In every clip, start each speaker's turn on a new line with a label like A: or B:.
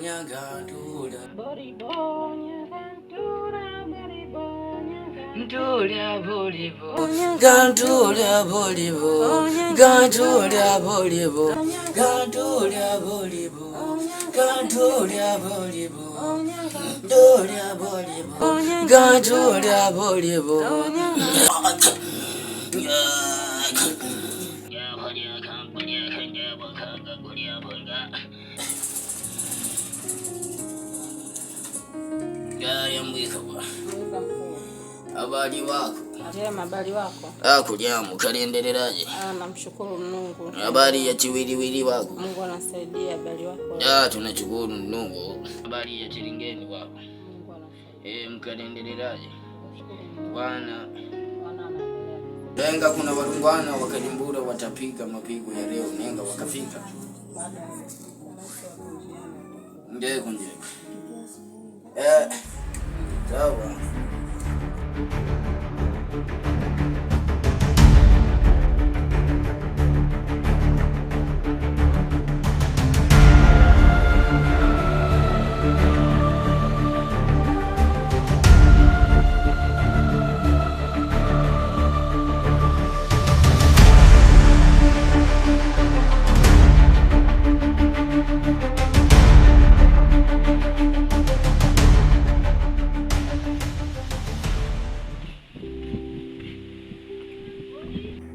A: nyagandura.
B: Boribo nyagandura, boribo
A: Gandura boribo, gandura boribo, gandura boribo, gandura boribo, gandura boribo, gandura boribo, gandura boribo. Gaya mwika bwa. Habari wako?
B: Njema, habari wako?
A: Kujamu, kalendeleraje?
B: Namshukuru Mungu.
A: Habari ya chiwiliwili wako?
B: Mungu anasaidia. Habari wako?
A: Tunashukuru Mungu. Habari ya chilingeni wako?
B: Mungu anasaidia.
A: Mkalendeleraje? Bwana Nenga kuna walungwana wakalimbura watapika mapigo ya leo nenga wakafika. Ndeko. Sawa.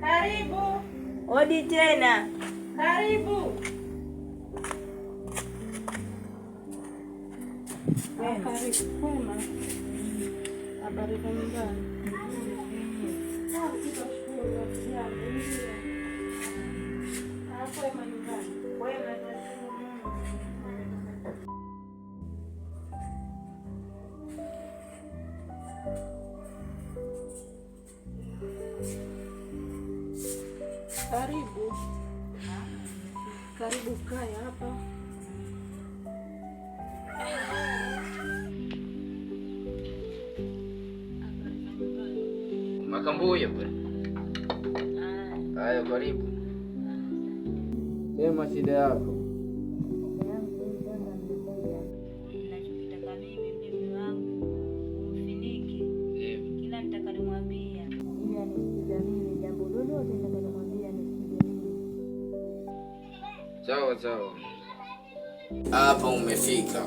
B: Karibu.
C: Odi tena.
B: Karibu. Karibu. Habari za nyumbani? Karibu. Karibu kaya hapa.
A: Makambuya bwana. Haya karibu. Sema shida yako.
C: Ninachotaka mimi mimi wangu umfiniki. Kila nitakalomwambia. Ili anisikize mimi jambo lolote nitakalomwambia anisikize mimi.
A: Sawa. Hapa umefika.